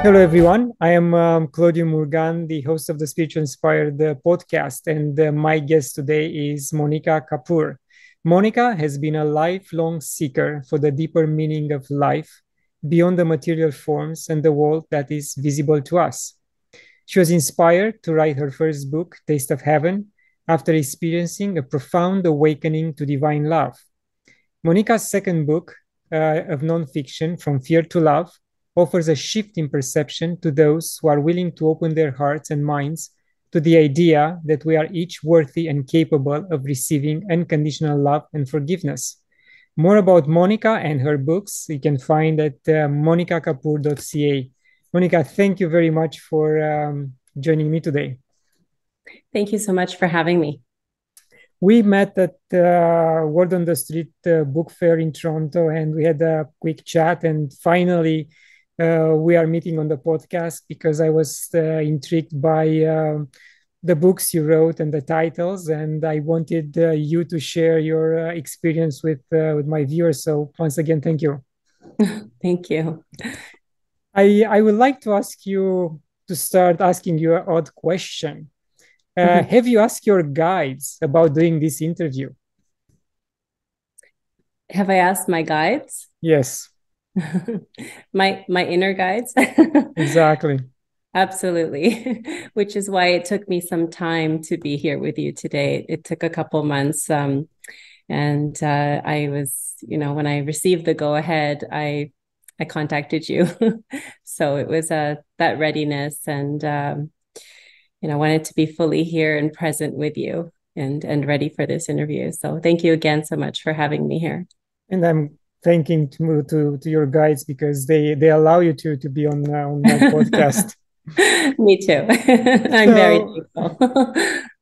Hello, everyone. I am Claudiu Murgan, the host of the Spiritual Inspired podcast, and my guest today is Monica Kapur. Monica has been a lifelong seeker for the deeper meaning of life beyond the material forms and the world that is visible to us. She was inspired to write her first book, Taste of Heaven, after experiencing a profound awakening to divine love. Monica's second book of nonfiction, From Fear to Love, offers a shift in perception to those who are willing to open their hearts and minds to the idea that we are each worthy and capable of receiving unconditional love and forgiveness. More about Monica and her books you can find at monicakapur.ca. Monica, thank you very much for joining me today. Thank you so much for having me. We met at Word on the Street book fair in Toronto, and we had a quick chat. And finally, we are meeting on the podcast because I was intrigued by the books you wrote and the titles, and I wanted you to share your experience with my viewers. So once again, thank you. Thank you. I would like to ask you to start asking you an odd question. Have you asked your guides about doing this interview? Have I asked my guides? Yes. my inner guides? Exactly. Absolutely. Which is why it took me some time to be here with you today. It took a couple months. And I was, when I received the go-ahead, I contacted you. So it was that readiness and wanted to be fully here and present with you and ready for this interview. So thank you again so much for having me here. And I'm thanking to your guides because they allow you to be on my podcast. Me too. I'm very thankful.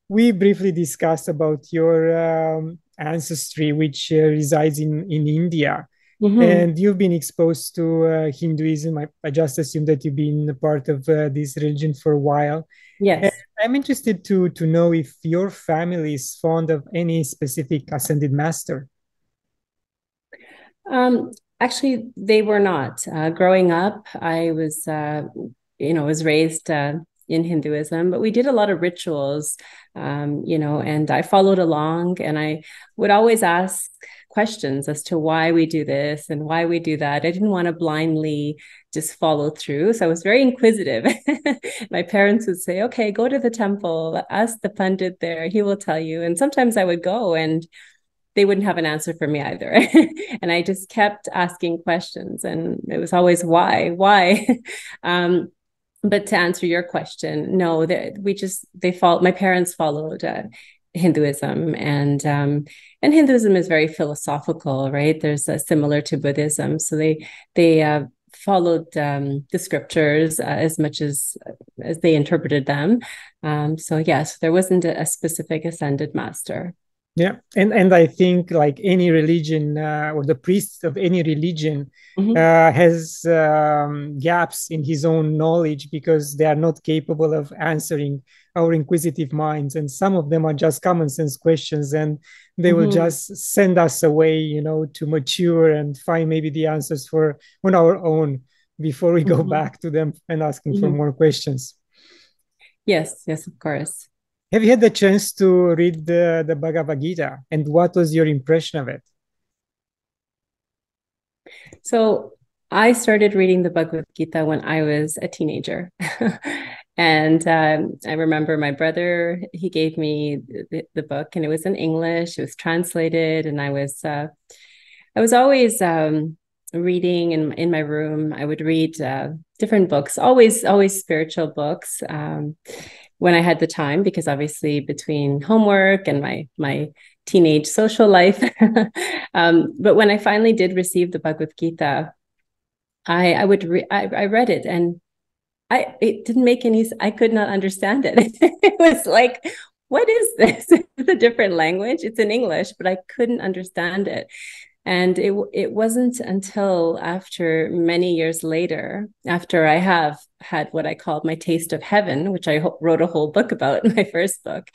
We briefly discussed about your ancestry, which resides in India. Mm-hmm. And you've been exposed to Hinduism. I just assume that you've been a part of this religion for a while. Yes. And I'm interested to know if your family is fond of any specific ascended master. Actually, they were not. Growing up, I was, was raised in Hinduism, but we did a lot of rituals, and I followed along, and I would always ask questions as to why we do this and why we do that. I didn't want to blindly just follow through. So I was very inquisitive. My parents would say, okay, go to the temple, ask the pandit there, he will tell you. And sometimes I would go and they wouldn't have an answer for me either. And I just kept asking questions, and it was always why. But to answer your question, no, my parents followed Hinduism, and Hinduism is very philosophical, right? There's similar to Buddhism, so they followed the scriptures as much as they interpreted them. So yes, there wasn't a specific ascended master. Yeah, and I think like any religion or the priest of any religion has gaps in his own knowledge because they are not capable of answering our inquisitive minds, and some of them are just common sense questions, and they will just send us away, to mature and find maybe the answers on our own before we go back to them and asking for more questions. Yes, of course. Have you had the chance to read the Bhagavad Gita, and what was your impression of it? So I started reading the Bhagavad Gita when I was a teenager. And I remember my brother, he gave me the book, and it was in English, it was translated. And I was always reading in my room. I would read different books, always spiritual books. When I had the time, because obviously between homework and my teenage social life. But when I finally did receive the Bhagavad Gita, I read it, and it didn't make any, I could not understand it. It was like, what is this? It's a different language. It's in English, but I couldn't understand it. And it wasn't until after many years later, after I have had what I called my taste of heaven, which I wrote a whole book about in my first book,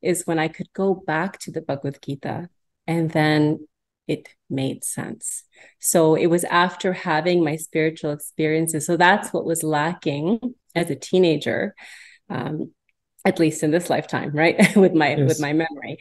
is when I could go back to the Bhagavad Gita and then it made sense. So it was after having my spiritual experiences. So that's what was lacking as a teenager, at least in this lifetime, right? with my memory.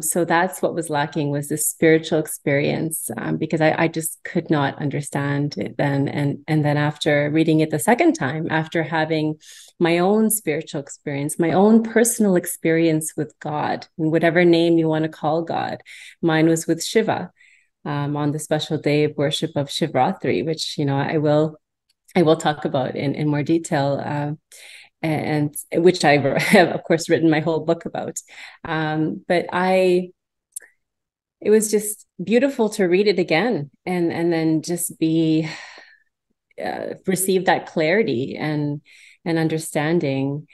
So that's what was lacking, was this spiritual experience, because I just could not understand it then. And then after reading it the second time, after having my own spiritual experience, my own personal experience with God, and whatever name you want to call God, mine was with Shiva, on the special day of worship of Shivratri, which, I will talk about in more detail, and which I have, of course, written my whole book about. But it was just beautiful to read it again, and then just receive that clarity and understanding,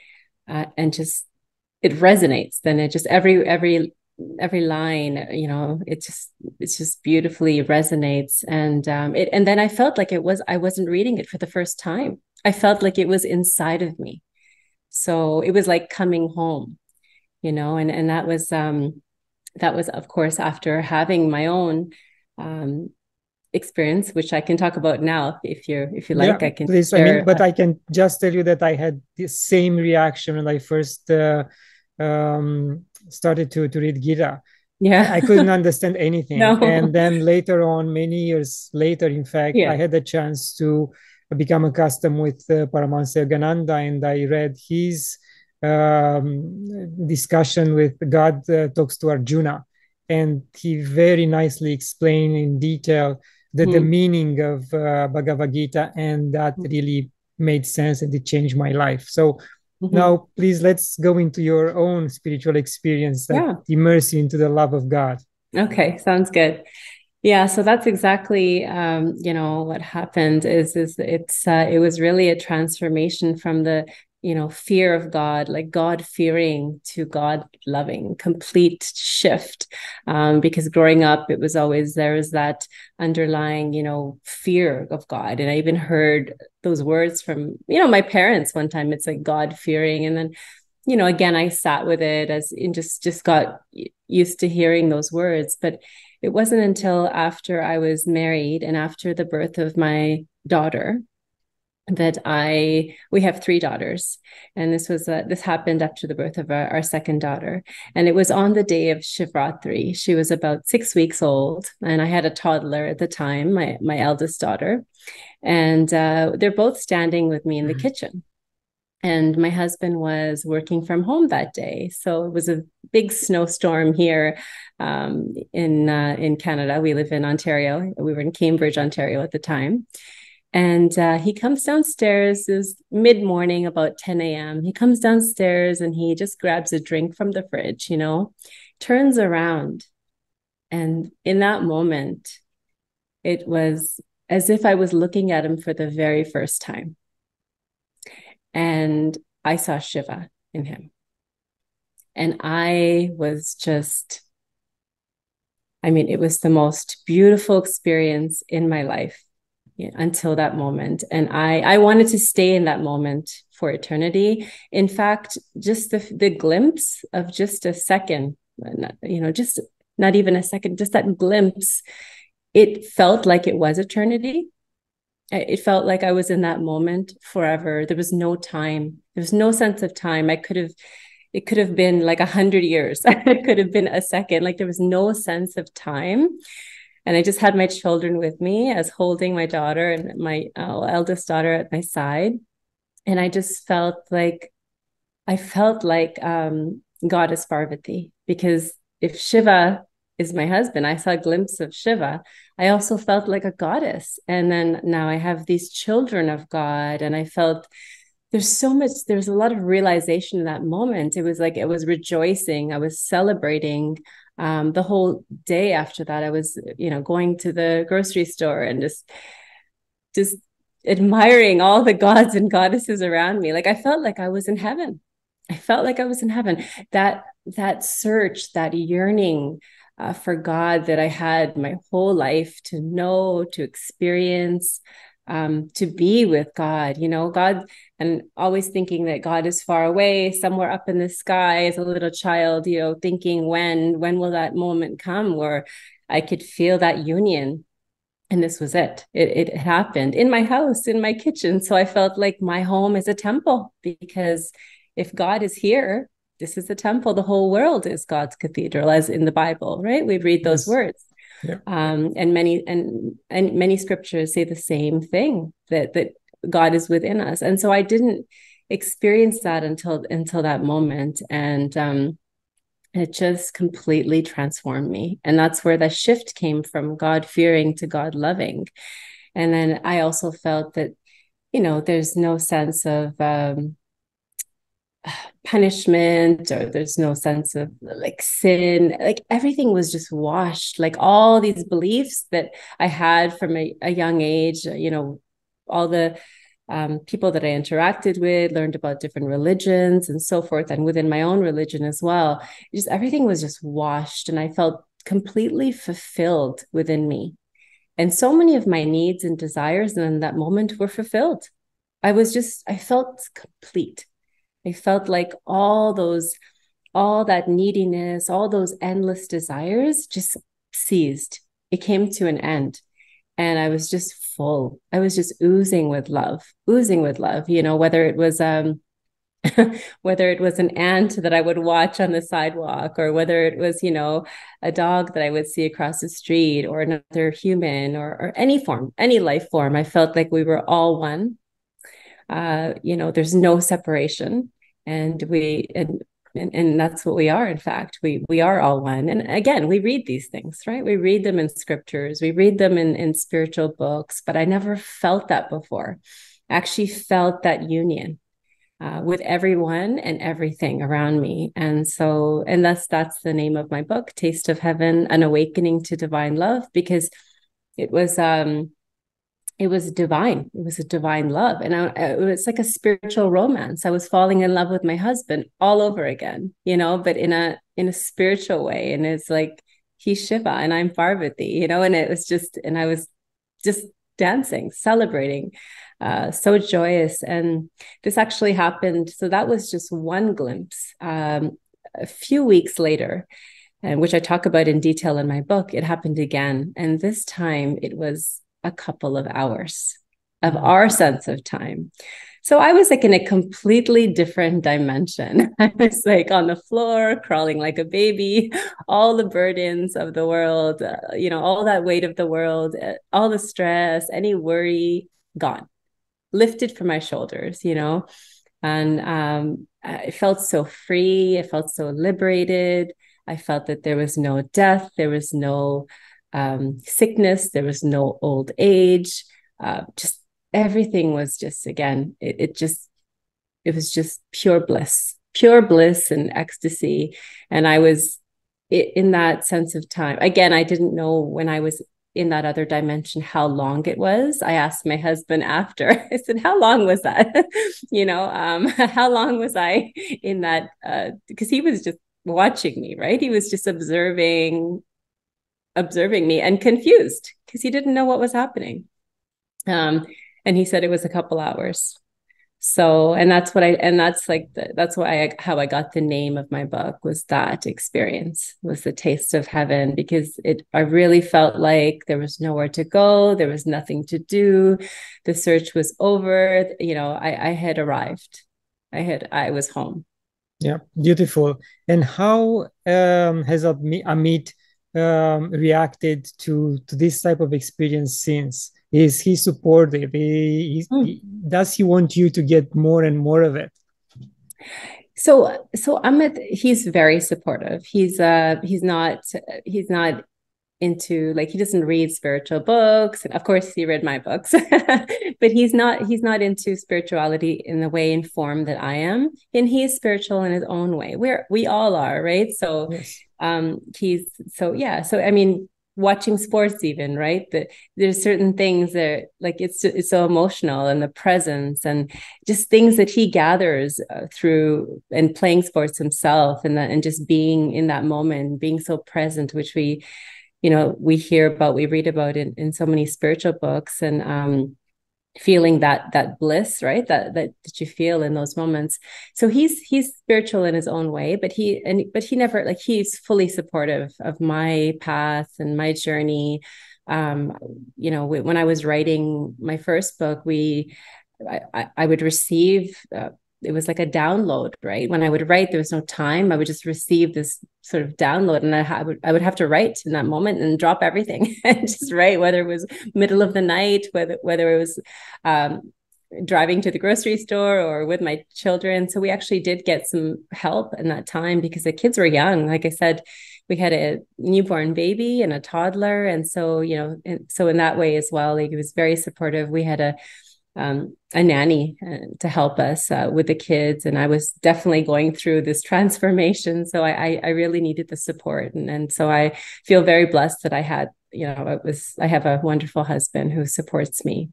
and just it resonates. Then it just every line, it just beautifully resonates. And and then I felt like I wasn't reading it for the first time. I felt like it was inside of me. So it was like coming home, and that was of course after having my own experience, which I can talk about now if you like. I can please share. but I can just tell you that I had the same reaction when I first started to read Gita. I couldn't understand anything. No. And then later on, many years later, in fact, I had a chance to become accustomed with Paramahansa Yogananda, and I read his discussion with God talks to Arjuna, and he very nicely explained in detail the meaning of Bhagavad Gita, and that really made sense, and it changed my life. So now, please, let's go into your own spiritual experience that immerse you into the love of God. Okay, sounds good. Yeah, so that's exactly what happened is it was really a transformation from the fear of God, like God fearing, to God loving, complete shift. Because growing up, it was always, there was that underlying fear of God. And I even heard those words from my parents one time. It's like God fearing, and then again, I sat with it as in just got used to hearing those words. But it wasn't until after I was married and after the birth of my daughter that we have 3 daughters. And this happened after the birth of our second daughter. And it was on the day of Shivratri. She was about 6 weeks old. And I had a toddler at the time, my eldest daughter. And they're both standing with me in the kitchen. And my husband was working from home that day. So it was a big snowstorm here in Canada. We live in Ontario. We were in Cambridge, Ontario at the time. And he comes downstairs, it was mid-morning, about 10 a.m. He comes downstairs and he just grabs a drink from the fridge, turns around. And in that moment, it was as if I was looking at him for the very first time. And I saw Shiva in him. And I was just, it was the most beautiful experience in my life until that moment. And I wanted to stay in that moment for eternity. In fact, just the glimpse of just a second, just not even a second, just that glimpse, it felt like it was eternity. It felt like I was in that moment forever. There was no time. There was no sense of time. It could have been like 100 years. It could have been a second. Like there was no sense of time. And I just had my children with me, as holding my daughter and my eldest daughter at my side. And I just felt like, Goddess Parvati, because if Shiva is my husband, I saw a glimpse of Shiva, I also felt like a goddess. And then now I have these children of God, and I felt there's a lot of realization in that moment. It was like, I was rejoicing, I was celebrating. The whole day after that, I was, going to the grocery store and just admiring all the gods and goddesses around me. Like I felt like I was in heaven. That search, that yearning for God that I had my whole life to know, to experience, to be with God, God, and always thinking that God is far away, somewhere up in the sky as a little child, thinking when will that moment come where I could feel that union. And this was it. It happened in my house, in my kitchen. So I felt like my home is a temple, because if God is here, this is the temple. The whole world is God's cathedral, as in the Bible, right? We read those words. Yeah. And many scriptures say the same thing, that God is within us. And so I didn't experience that until that moment. And it just completely transformed me. And that's where the shift came from God fearing to God loving. And then I also felt that, there's no sense of punishment, or there's no sense of like sin. Like everything was just washed, like all these beliefs that I had from a young age, all the people that I interacted with, learned about different religions and so forth, and within my own religion as well. Just everything was just washed, and I felt completely fulfilled within me. And so many of my needs and desires in that moment were fulfilled. I felt complete. I felt like all that neediness, all those endless desires just ceased. It came to an end. And I was just full. I was just oozing with love, whether it was whether it was an ant that I would watch on the sidewalk, or whether it was, a dog that I would see across the street, or another human, or any form, any life form. I felt like we were all one. There's no separation, and and that's what we are. In fact, we are all one. And again, we read these things, right? We read them in scriptures, we read them in spiritual books, but I never felt that before. I actually felt that union with everyone and everything around me. And that's the name of my book, Taste of Heaven, An Awakening to Divine Love, because it was divine. It was a divine love. And it was like a spiritual romance. I was falling in love with my husband all over again, but in a spiritual way. And it's like, he's Shiva and I'm Parvati, and it was just, and I was just dancing, celebrating, so joyous. And this actually happened. So that was just one glimpse. A few weeks later, and which I talk about in detail in my book, it happened again. And this time it was a couple of hours of our sense of time. So I was like in a completely different dimension. I was like on the floor, crawling like a baby, all the burdens of the world, all that weight of the world, all the stress, any worry, gone, lifted from my shoulders, and I felt so free. I felt so liberated. I felt that there was no death. There was no sickness, there was no old age, just everything was just, again, it was just pure bliss and ecstasy. And I was in that sense of time. Again, I didn't know when I was in that other dimension how long it was. I asked my husband after, I said, how long was that? How long was I in that? Because he was just watching me, right? He was just observing me and confused because he didn't know what was happening. And he said it was a couple hours. So, and that's how I got the name of my book, was that experience, was the taste of heaven, because I really felt like there was nowhere to go. There was nothing to do. The search was over. I had arrived. I was home. Yeah, beautiful. And how has Amit reacted to this type of experience since? Is he supportive? Does he want you to get more and more of it? So Amit, he's very supportive. He's not into, like, he doesn't read spiritual books, and of course he read my books, but he's not into spirituality in the way and form that I am, and he's spiritual in his own way. We all are, right? So yes. So I mean, watching sports even, right, that there's certain things that, like, it's so emotional, and the presence and just things that he gathers through and playing sports himself, and just being in that moment, being so present, which we hear about, we read about in so many spiritual books. And feeling that bliss, right? That you feel in those moments. So he's spiritual in his own way, but he never, like, he's fully supportive of my path and my journey. When I was writing my first book, I would receive, it was like a download, right? When I would write, there was no time. I would just receive this sort of download, and I would have to write in that moment and drop everything and just write, whether it was middle of the night, whether it was driving to the grocery store or with my children. So we actually did get some help in that time because the kids were young. Like I said, we had a newborn baby and a toddler, and so so in that way as well, like, it was very supportive. We had a nanny to help us with the kids, and I was definitely going through this transformation, so I really needed the support, and so I feel very blessed that I had, I have a wonderful husband who supports me.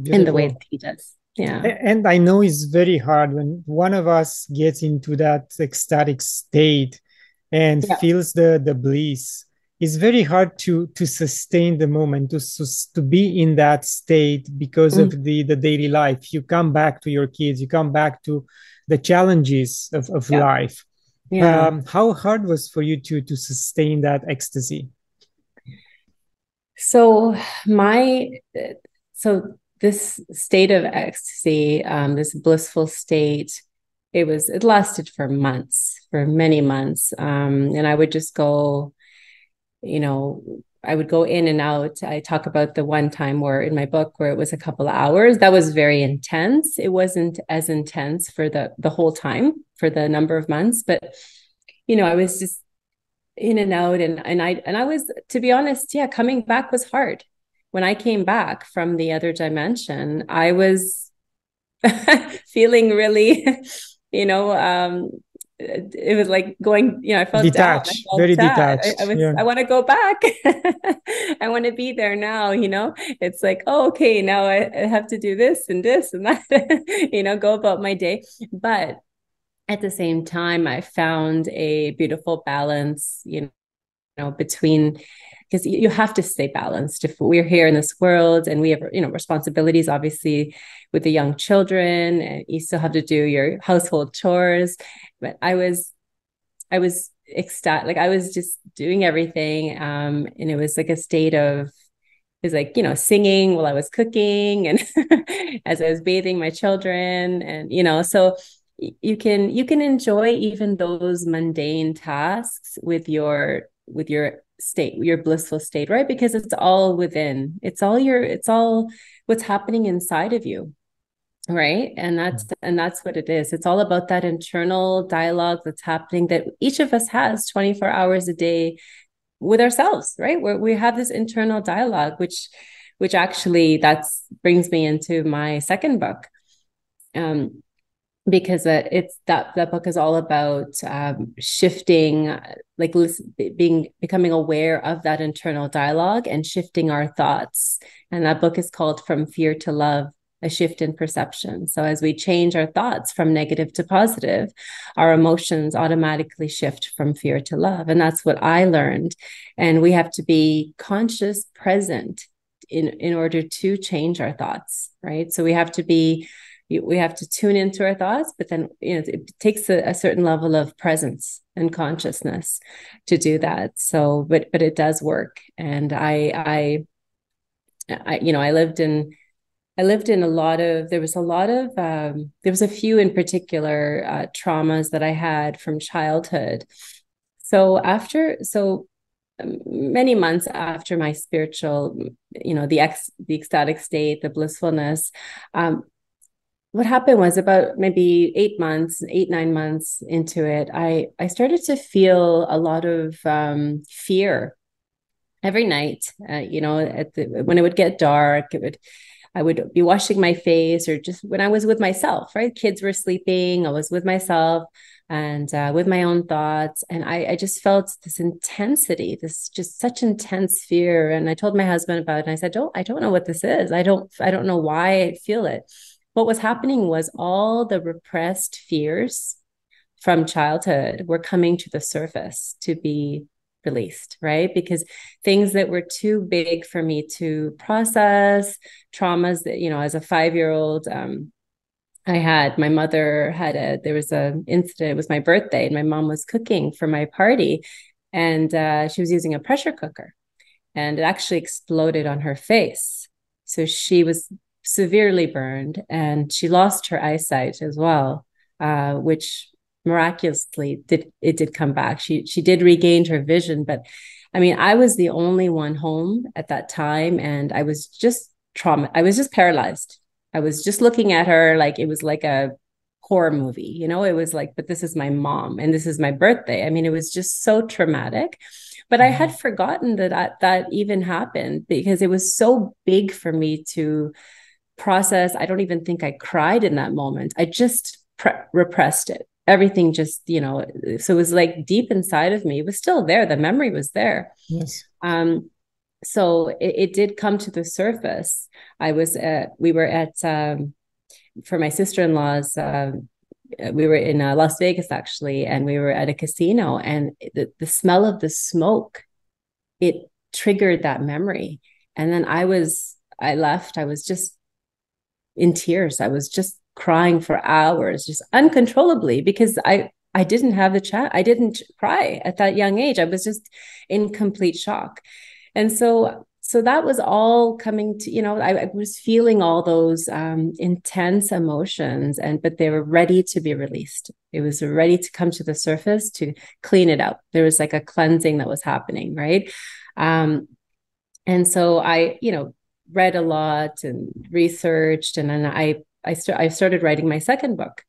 Beautiful. In the way that he does. Yeah. And I know it's very hard when one of us gets into that ecstatic state and feels the bliss. It's very hard to sustain the moment, to be in that state because of the daily life. You come back to your kids, you come back to the challenges of life. Yeah. How hard was for you to sustain that ecstasy? So this state of ecstasy, this blissful state, it lasted for many months. And I would just go, I would go in and out. I talk about the one time where in my book where it was a couple of hours. That was very intense. It wasn't as intense for the whole time, for the number of months, but I was just in and out, and I was, to be honest, coming back was hard. When I came back from the other dimension, I was feeling really, it was like going, I felt detached, down. I felt very sad. detached. I want to go back. I want to be there now. It's like, oh, okay, now I have to do this and that, go about my day. But at the same time, I found a beautiful balance, between, because you have to stay balanced if we're here in this world, and we have, responsibilities, obviously, with the young children, and you still have to do your household chores. But I was ecstatic, like I was just doing everything. And it was like a state of, it was like, singing while I was cooking, and as I was bathing my children, and, so you can enjoy even those mundane tasks with your state, your blissful state, right? Because it's all within, it's all what's happening inside of you, right? And that's what it is. It's all about that internal dialogue that's happening, that each of us has 24 hours a day with ourselves, right? Where we have this internal dialogue, which actually brings me into my second book. Because it's that book is all about shifting, like becoming aware of that internal dialogue and shifting our thoughts. And that book is called From Fear to Love, a Shift in Perception. So as we change our thoughts from negative to positive, our emotions automatically shift from fear to love. And that's what I learned. And we have to be conscious, present in order to change our thoughts, right? So we have to tune into our thoughts, but then, it takes a certain level of presence and consciousness to do that. So, but it does work. And I lived in a lot of, there was a few in particular traumas that I had from childhood. So many months after my spiritual, the ecstatic state, the blissfulness, what happened was about maybe 9 months into it, I started to feel a lot of fear every night. When it would get dark, I would be washing my face, or just when I was with myself, right? Kids were sleeping, I was with myself and with my own thoughts. And I just felt this intensity, this just such intense fear. And I told my husband about it, and I said, I don't know what this is. I don't know why I feel it. What was happening was all the repressed fears from childhood were coming to the surface to be released, right? Because things that were too big for me to process, traumas that, as a 5-year-old, my mother there was an incident, it was my birthday, and my mom was cooking for my party, and she was using a pressure cooker, and it actually exploded on her face. So she was severely burned, and she lost her eyesight as well, which miraculously did come back. She did regain her vision, but I mean, I was the only one home at that time, and I was just I was just paralyzed. I was just looking at her like it was like a horror movie, it was like, but this is my mom and this is my birthday. I mean, it was just so traumatic, but I had forgotten that even happened because it was so big for me to process. I don't even think I cried in that moment. I just repressed it. Everything just, so it was like deep inside of me. It was still there. The memory was there. Yes. So it did come to the surface. We were at, for my sister-in-law's, we were in Las Vegas actually, and we were at a casino, and the smell of the smoke, it triggered that memory. And then I left, I was just in tears. I was just crying for hours, just uncontrollably, because I didn't have the chat. I didn't cry at that young age. I was just in complete shock. And so that was all coming to, I was feeling all those intense emotions, but they were ready to be released. It was ready to come to the surface to clean it up. There was like a cleansing that was happening, right? And so I, read a lot and researched, and then I started writing my second book,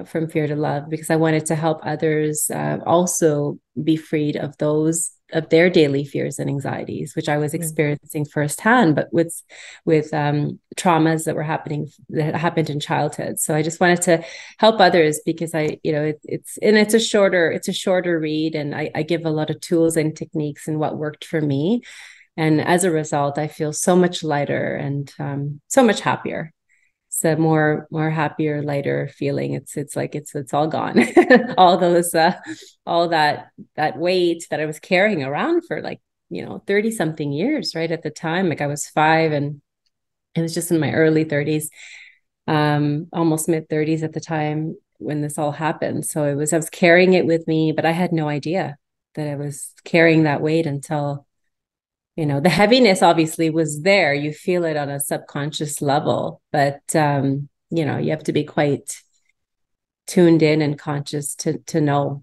From Fear to Love, because I wanted to help others also be freed of their daily fears and anxieties, which I was experiencing firsthand, but with traumas that happened in childhood. So I just wanted to help others because it's a shorter read, and I give a lot of tools and techniques and what worked for me. And as a result, I feel so much lighter and so much happier. It's a more happier, lighter feeling. It's like it's all gone. All those all that weight that I was carrying around for 30 something years, right? At the time, like I was 5 and it was just in my early 30s, almost mid 30s at the time when this all happened. So I was carrying it with me, but I had no idea that I was carrying that weight until the heaviness obviously was there. You feel it on a subconscious level, but, you have to be quite tuned in and conscious to know,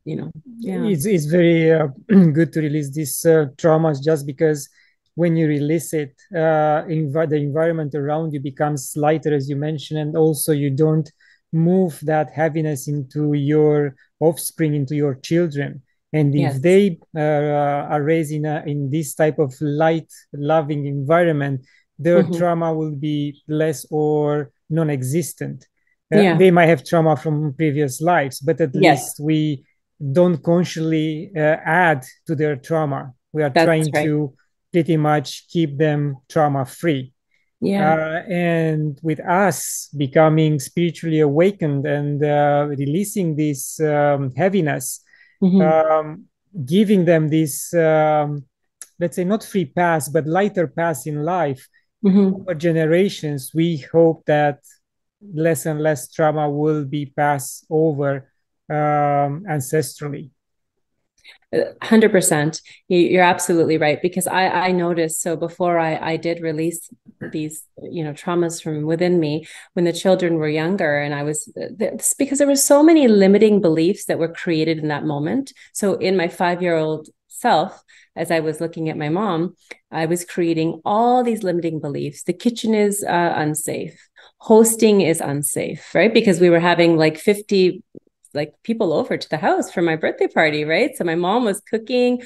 It's very good to release these traumas, just because when you release it, the environment around you becomes lighter, as you mentioned, and also you don't move that heaviness into your offspring, into your children. And if they are raised in this type of light, loving environment, their trauma will be less or non-existent. They might have trauma from previous lives, but at least we don't consciously add to their trauma. We are trying to pretty much keep them trauma-free. And with us becoming spiritually awakened and releasing this heaviness, giving them this, let's say, not free pass, but lighter pass in life, over generations, we hope that less and less trauma will be passed over ancestrally. 100%. You're absolutely right, because I noticed, so before I did release these traumas from within me when the children were younger, and because there were so many limiting beliefs that were created in that moment. So in my 5-year-old self, as I was looking at my mom, I was creating all these limiting beliefs. The kitchen is unsafe. Hosting is unsafe, right? Because we were having 50 people over to the house for my birthday party, right? So my mom was cooking.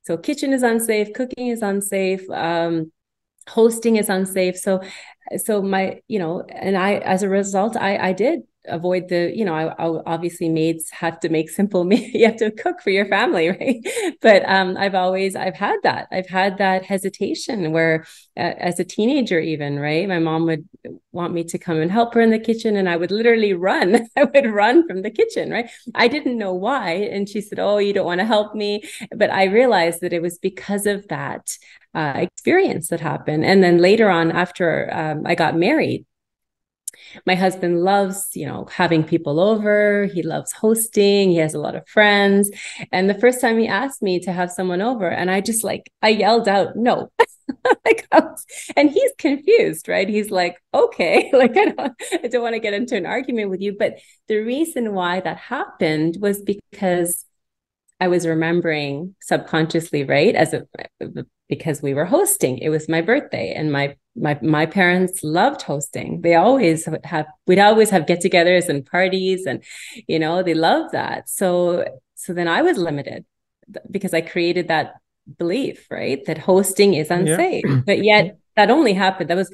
So kitchen is unsafe, cooking is unsafe, hosting is unsafe. So my, and I, as a result, I did avoid the, obviously maids have to make simple meal. You have to cook for your family, right? But I've had that hesitation where as a teenager even, right? My mom would want me to come and help her in the kitchen, and I would literally run. I would run from the kitchen, right? I didn't know why. And she said, "Oh, you don't want to help me." But I realized that it was because of that experience that happened. And then later on, after I got married, my husband loves, having people over. He loves hosting. He has a lot of friends. And the first time he asked me to have someone over, and I yelled out, "No." And he's confused, right? He's like, "Okay, I don't want to get into an argument with you." But the reason why that happened was because I was remembering subconsciously, right? Because we were hosting. It was my birthday, and my parents loved hosting. We'd always have get-togethers and parties, and they loved that. So then I was limited because I created that belief, right? That hosting is unsafe. Yeah. But yet that only happened. There was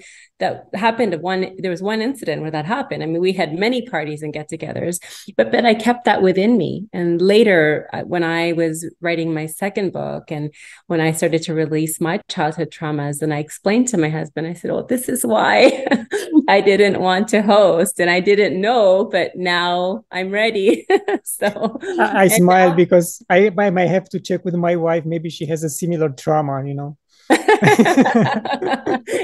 one incident where that happened. I mean, we had many parties and get-togethers, but I kept that within me. And later, when I was writing my second book, and when I started to release my childhood traumas, and I explained to my husband, I said, "Oh, this is why I didn't want to host, and I didn't know, but now I'm ready." So I smile because I might have to check with my wife. Maybe she has a similar trauma,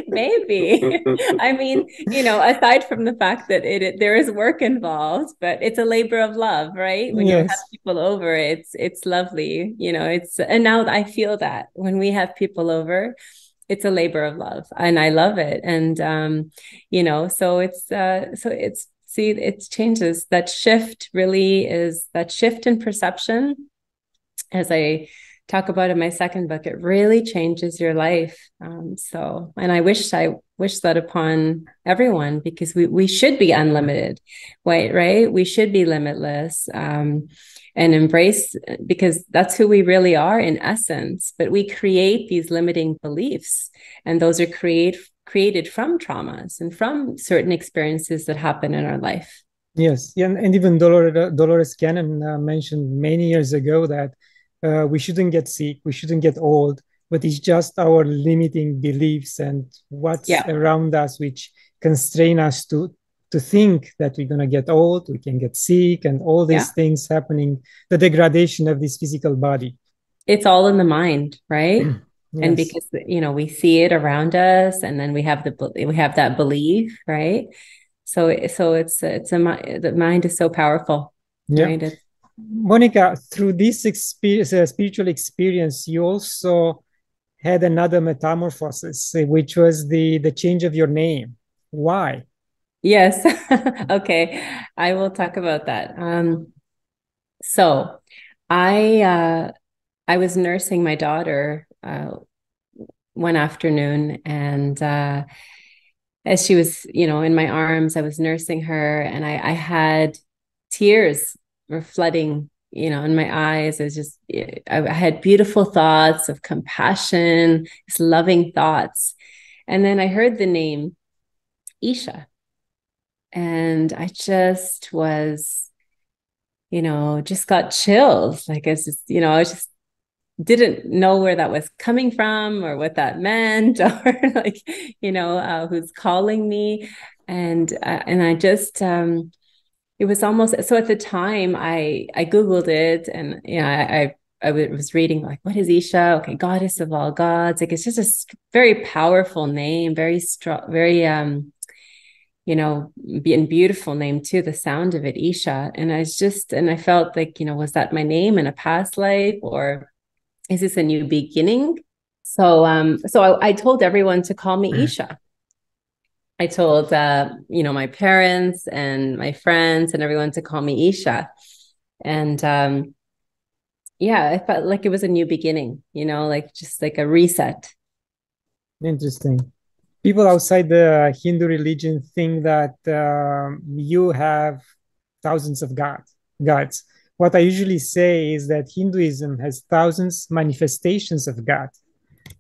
Maybe. I mean, aside from the fact that there is work involved, but it's a labor of love, right? When you have people over, it's lovely, and now I feel that when we have people over, it's a labor of love, and I love it. And it changes. That shift really is that shift in perception, as I talk about in my second book. It really changes your life. And I wish that upon everyone, because we should be unlimited, right? We should be limitless, and embrace, because that's who we really are in essence. But we create these limiting beliefs, and those are created from traumas and from certain experiences that happen in our life. Yes, yeah, and even Dolores Cannon mentioned many years ago that we shouldn't get sick, we shouldn't get old, but it's just our limiting beliefs and what's around us which constrain us to think that we're going to get old, we can get sick, and all these things happening, the degradation of this physical body. It's all in the mind, right? Yes. And because we see it around us, and then we have that belief, right? So the mind is so powerful. Yeah. Right? Monica, through this spiritual experience, you also had another metamorphosis, which was the change of your name. Why? Yes. Okay. I will talk about that. So I was nursing my daughter one afternoon, and as she was, in my arms, I was nursing her, and I had tears were flooding, in my eyes. I had beautiful thoughts of compassion, just loving thoughts. And then I heard the name Isha. And I just was, just got chills. Like I just didn't know where that was coming from or what that meant, or who's calling me. And I just, it was almost, so at the time I Googled it, and, I was reading, like, what is Isha? Okay. Goddess of all gods. Like, it's just a very powerful name, very strong, very, beautiful name too, the sound of it, Isha. And I felt like, was that my name in a past life, or is this a new beginning? So I told everyone to call me Isha. I told, my parents and my friends and everyone to call me Isha. And I felt like it was a new beginning, just like a reset. Interesting. People outside the Hindu religion think that you have thousands of gods. What I usually say is that Hinduism has thousands manifestations of God.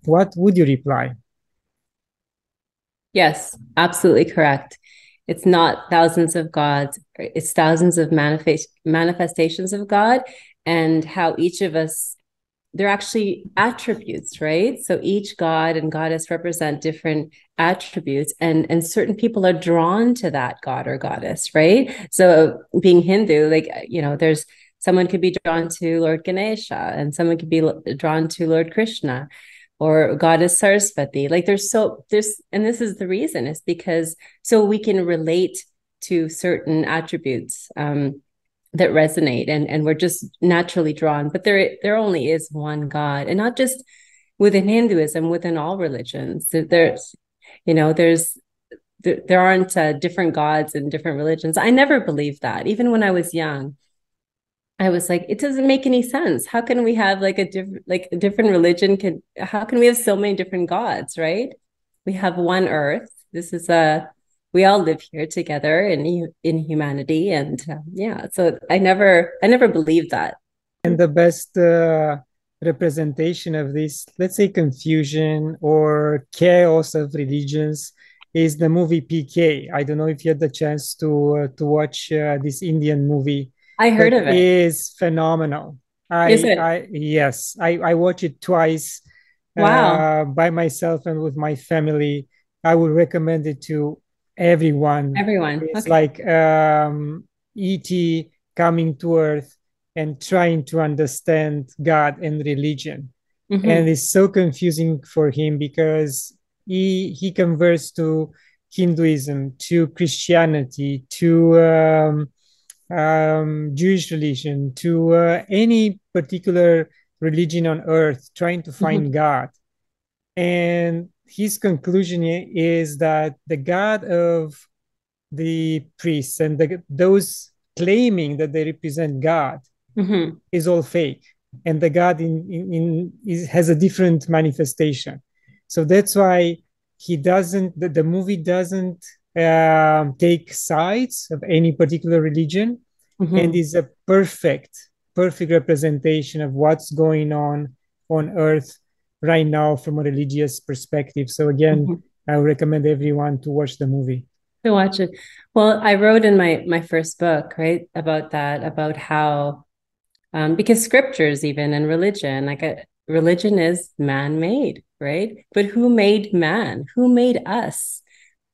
What would you reply? Yes, absolutely correct. It's not thousands of gods, it's thousands of manifestations of God, and how each of us, they're actually attributes, right? So each god and goddess represent different attributes, and certain people are drawn to that god or goddess, right? So being Hindu, like, there's someone could be drawn to Lord Ganesha, and someone could be drawn to Lord Krishna or goddess Saraswati. Like and this is the reason, is because so we can relate to certain attributes that resonate, and we're just naturally drawn. But there only is one God, and not just within Hinduism, within all religions. There aren't different gods in different religions. I never believed that. Even when I was young, I was like, it doesn't make any sense. How can we have like a different religion? How can we have so many different gods, right? We have one earth. We all live here together in humanity. And so I never believed that. And the best representation of this, let's say, confusion or chaos of religions is the movie PK. I don't know if you had the chance to watch this Indian movie. I heard of it. It is phenomenal. Yes, I watch it twice. Wow. By myself and with my family. I would recommend it to everyone. It's Okay. like E.T. coming to Earth and trying to understand God and religion. Mm-hmm. And it's so confusing for him because he converts to Hinduism, to Christianity, to Jewish religion, to any particular religion on earth, trying to find God. And his conclusion is that the God of the priests and those claiming that they represent God is all fake. And the God has a different manifestation. So that's why the movie doesn't take sides of any particular religion, and is a perfect representation of what's going on earth right now from a religious perspective. So again, I would recommend everyone to watch the movie. To watch it. Well, I wrote in my first book, right, about that, about how because scriptures, even in religion, religion is man-made, right? But who made man? Who made us?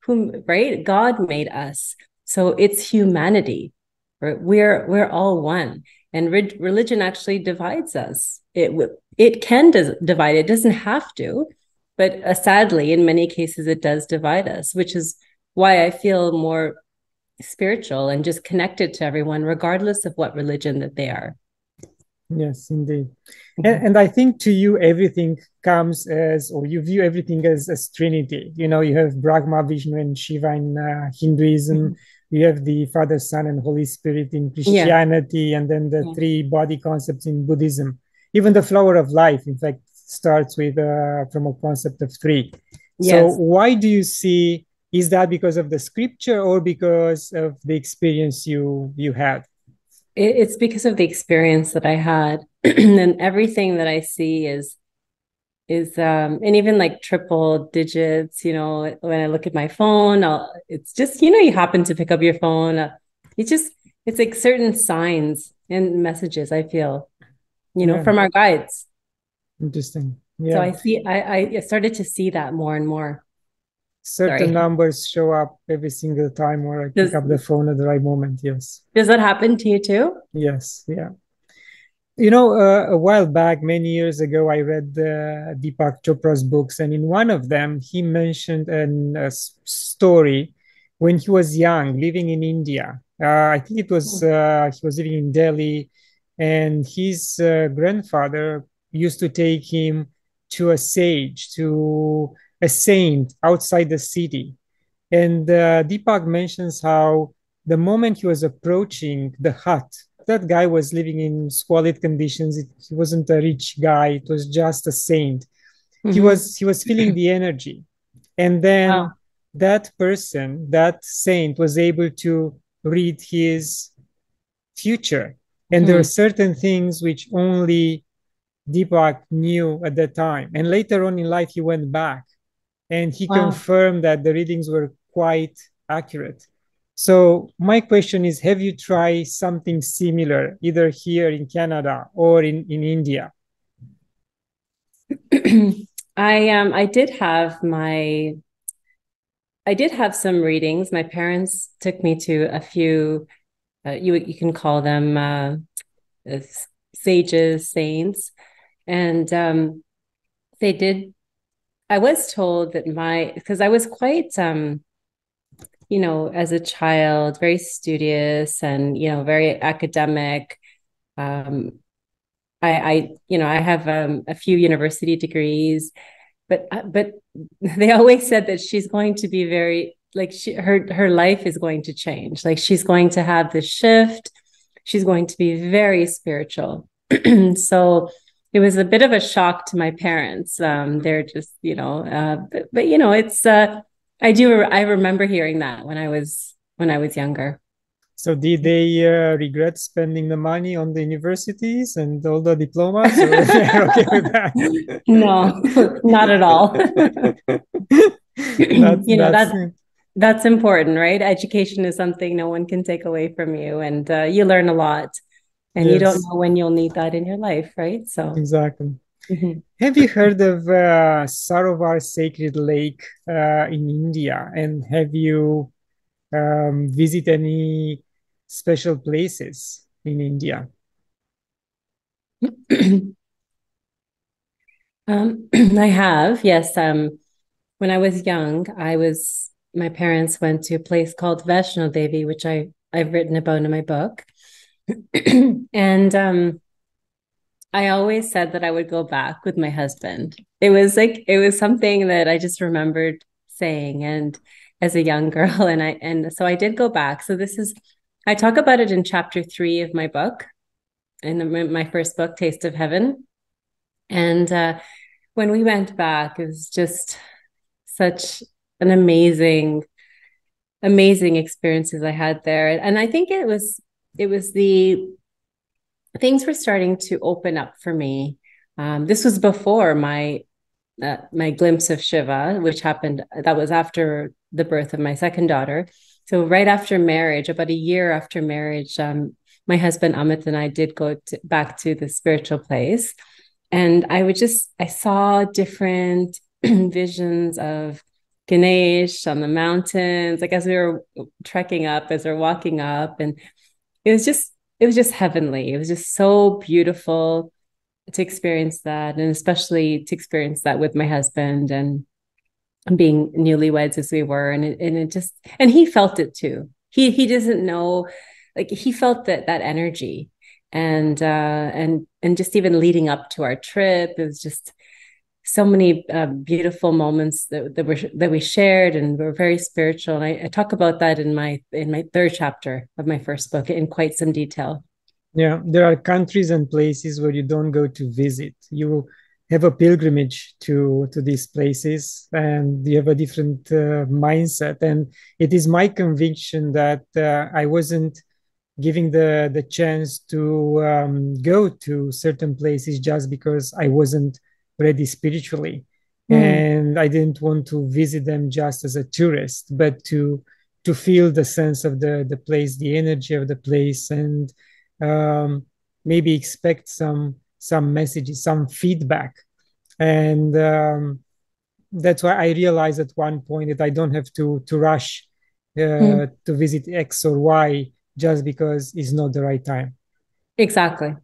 Right? God made us. So it's humanity. Right? We're all one, and religion actually divides us. It can divide. It doesn't have to, but sadly, in many cases, it does divide us, which is why I feel more spiritual and just connected to everyone, regardless of what religion that they are. Yes, indeed. And I think to you, everything comes or you view everything as Trinity. You have Brahma, Vishnu, and Shiva in Hinduism. You have the Father, Son, and Holy Spirit in Christianity, and then the three body concepts in Buddhism. Even the flower of life, in fact, starts with from a concept of three. So why do you see, is that because of the scripture or because of the experience you had? It's because of the experience that I had. And everything that I see is and even like triple digits, when I look at my phone, it's just, you happen to pick up your phone. It's like certain signs and messages, I feel, from our guides. Interesting. So I started to see that more and more. Certain numbers show up every single time where I pick up the phone at the right moment. Yes. Does that happen to you too? Yes. Yeah. A while back, many years ago, I read Deepak Chopra's books, and in one of them, he mentioned a story when he was young, living in India. I think it was he was living in Delhi, and his grandfather used to take him to a sage, to a saint outside the city. And Deepak mentions how the moment he was approaching the hut, that guy was living in squalid conditions. He wasn't a rich guy. It was just a saint. He was feeling the energy. And then that person, that saint, was able to read his future. And there are certain things which only Deepak knew at that time. And later on in life, he went back and he confirmed that the readings were quite accurate. So my question is, have you tried something similar, either here in Canada or in India? I did have some readings. My parents took me to a few, you can call them uh, sages, saints, and they did. I was told that because I was quite as a child, very studious and very academic. Um, I have a few university degrees, but they always said that she's going to be very like her life is going to change. Like she's going to have this shift. She's going to be very spiritual. So it was a bit of a shock to my parents. They're just, but it's I remember hearing that when I was younger. So did they regret spending the money on the universities and all the diplomas, or they're okay with that? No, not at all. That's you know that's that that's important, right? Education is something no one can take away from you, and you learn a lot, and you don't yes, know when you'll need that in your life, right? So, exactly. mhm. Have you heard of Sarovar Sacred Lake in India? And have you visit any special places in India? I have, yes. When I was young, my parents went to a place called Vaishno Devi, which I've written about in my book. And I always said that I would go back with my husband. It was something that I just remembered saying and as a young girl. And so I did go back. So I talk about it in chapter 3 of my book, in my first book, Taste of Heaven. And when we went back, it was just such an amazing experiences I had there. And I think it was the things were starting to open up for me. This was before my glimpse of Shiva, which happened. That was after the birth of my second daughter. So right after marriage, about a year after marriage, my husband Amit and I did go back to the spiritual place, and I saw different visions of Ganesh on the mountains, like as we were trekking up, as we we're walking up, and it was just heavenly. It was just so beautiful to experience that, and especially to experience that with my husband and being newlyweds as we were, and he felt it too. He doesn't know, like he felt that energy, and just even leading up to our trip, it was just so many beautiful moments that we shared, and we're very spiritual. And I talk about that in my third chapter of my first book in quite some detail. Yeah, there are countries and places where you don't go to visit. You have a pilgrimage to these places, and you have a different mindset. And it is my conviction that I wasn't giving the chance to go to certain places just because I wasn't ready spiritually, Mm, and I didn't want to visit them just as a tourist, but to feel the sense of the place, the energy of the place, and um, maybe expect some messages, some feedback. And that's why I realized at one point that I don't have to rush mm. to visit X or Y just because it's not the right time. Exactly.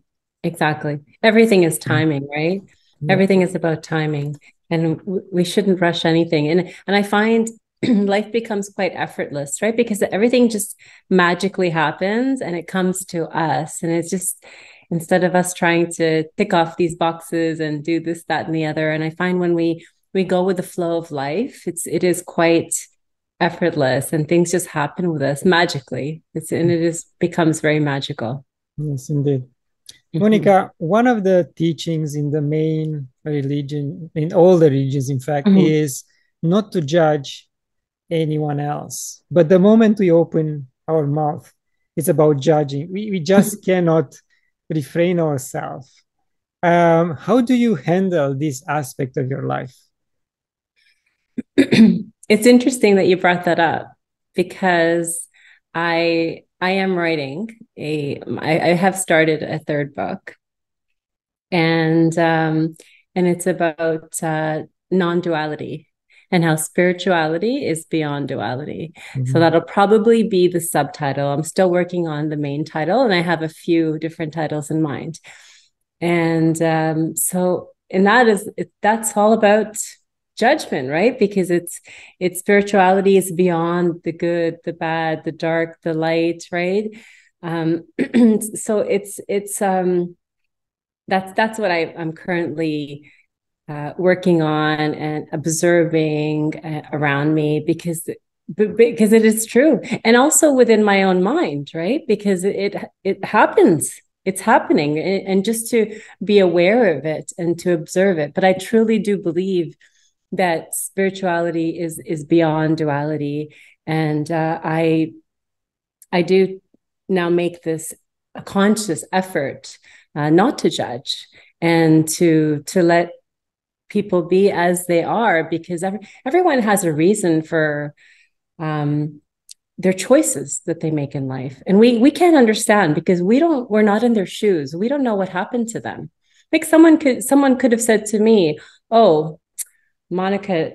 Exactly. Everything is timing, right? Yeah. Everything is about timing, and we shouldn't rush anything. And I find life becomes quite effortless, right? Because everything just magically happens and it comes to us. And it's just instead of us trying to tick off these boxes and do this, that, and the other. And I find when we go with the flow of life, it is quite effortless and things just happen with us magically. It is becomes very magical. Yes, indeed. Mhm. Monica, one of the teachings in the main religion, in all the religions, in fact, Mhm. is not to judge anyone else. But the moment we open our mouth, it's about judging. We just cannot refrain ourselves. How do you handle this aspect of your life? It's interesting that you brought that up because I am writing I have started a third book, and it's about non-duality and how spirituality is beyond duality. So that'll probably be the subtitle. I'm still working on the main title, and I have a few different titles in mind. And that's all about judgment, right? Because it's spirituality is beyond the good, the bad, the dark, the light, right? So that's what I'm currently working on and observing around me, because it is true, and also within my own mind, right? Because it happens, it's happening, and just to be aware of it and to observe it. But I truly do believe that spirituality is beyond duality, and I do now make this a conscious effort not to judge, and to let people be as they are, because everyone has a reason for their choices that they make in life, and we can't understand, because we're not in their shoes. We don't know what happened to them. Like someone could have said to me, "Oh, Monica,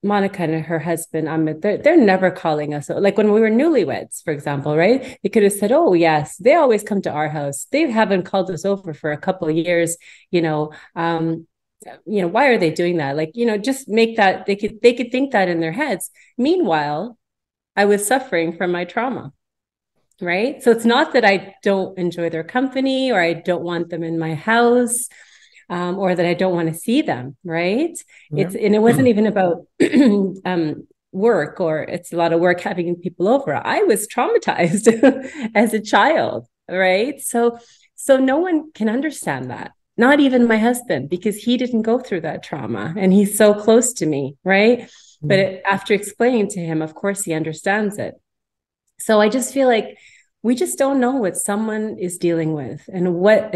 Monica and her husband Amit, they're never calling us." Like when we were newlyweds, for example, right? They could have said, "Oh yes, they always come to our house. They haven't called us over for a couple of years. Why are they doing that?" Like, just make that, they could think that in their heads. Meanwhile, I was suffering from my trauma, right? So it's not that I don't enjoy their company, or I don't want them in my house, or that I don't want to see them, right? Yeah. And it wasn't even about work, or it's a lot of work having people over. I was traumatized as a child, right? So no one can understand that. Not even my husband, because he didn't go through that trauma, and he's so close to me, right? But after explaining to him, of course, he understands it. So I just feel like we just don't know what someone is dealing with, and what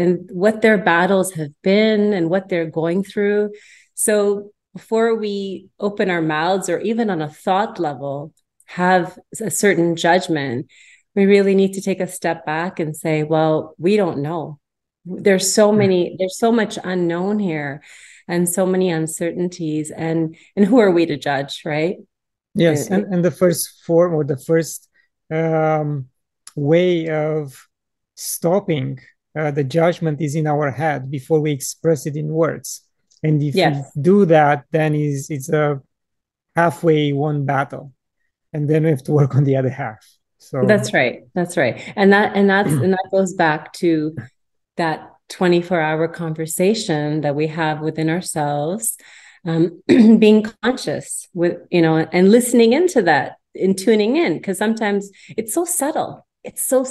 their battles have been, and what they're going through. So before we open our mouths, or even on a thought level, have a certain judgment, we really need to take a step back and say, well, we don't know. There's so much unknown here, and so many uncertainties, and who are we to judge, right? Yes. And the first form, or the first way of stopping the judgment is in our head before we express it in words. And if we do that, then it's a halfway won battle, and then we have to work on the other half. So that's right. And that goes back to that 24-hour conversation that we have within ourselves, being conscious with, and listening into that, and tuning in, because sometimes it's so subtle. It's so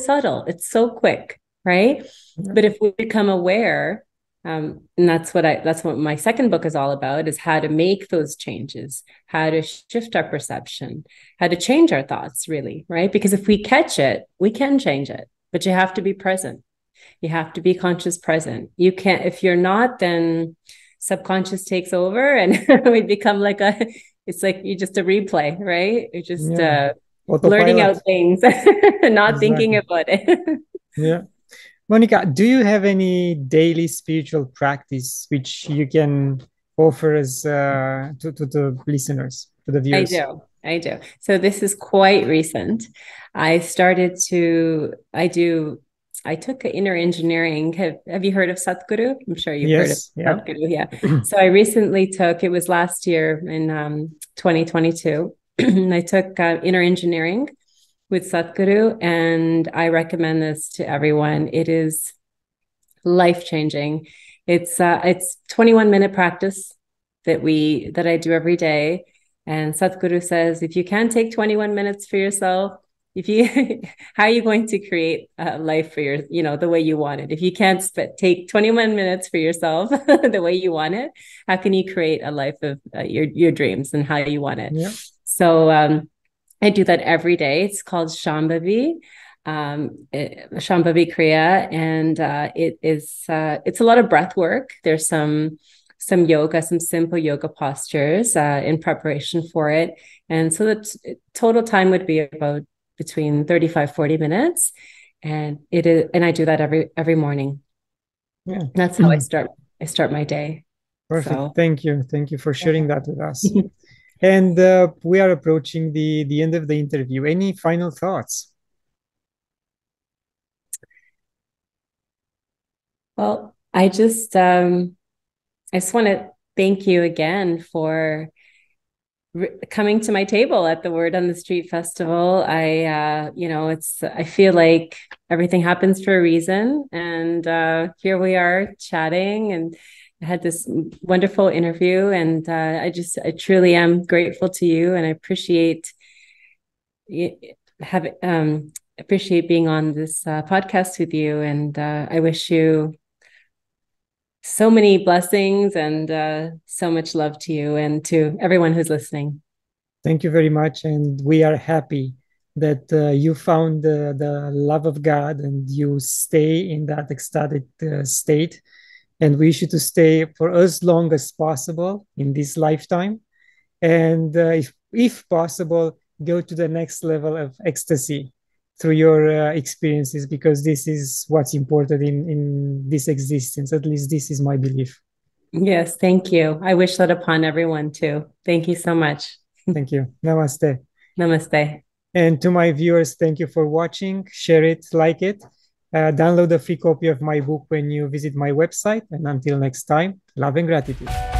quick, right? Yeah. But if we become aware, and that's what my second book is all about, is how to make those changes, how to shift our perception, how to change our thoughts, really, right? Because if we catch it, we can change it, but you have to be present. You have to be conscious present. You can't, if you're not, then subconscious takes over, and we become like it's like you're just a replay, right? You're just blurting out things, not thinking about it. Yeah. Monica, do you have any daily spiritual practice which you can offer as to the listeners, to the viewers? I do. So this is quite recent. I took inner engineering. Have you heard of Satguru? I'm sure you've heard of Satguru. Yeah. So I recently took, it was last year in 2022, I took inner engineering with Satguru, and I recommend this to everyone. It is life-changing. It's 21-minute practice that I do every day. And Satguru says, if you can't take 21 minutes for yourself, how are you going to create a life for the way you want it? If you can't take 21 minutes for yourself the way you want it, how can you create a life of your dreams and how you want it? Yeah. So I do that every day. It's called Shambhavi Kriya, and it's a lot of breath work. There's some yoga, some simple yoga postures in preparation for it. And so the total time would be about between 35, 40 minutes. And I do that every morning. Yeah. That's how I start my day. Perfect. So Thank you. Thank you for sharing that with us. And we are approaching the end of the interview. Any final thoughts? well, I just want to thank you again for coming to my table at the Word on the Street Festival. I feel like everything happens for a reason, and here we are chatting, and I had this wonderful interview, and I truly am grateful to you, and I appreciate being on this podcast with you, and I wish you so many blessings and so much love to you and to everyone who's listening. Thank you very much. And we are happy that you found the love of God and you stay in that ecstatic state. And we wish you to stay for as long as possible in this lifetime. And if possible, go to the next level of ecstasy through your experiences, because this is what's important in this existence. At least this is my belief. Yes, thank you. I wish that upon everyone too. Thank you so much. Thank you. Namaste. Namaste. And to my viewers, thank you for watching. Share it, like it. Download a free copy of my book when you visit my website. And until next time, love and gratitude.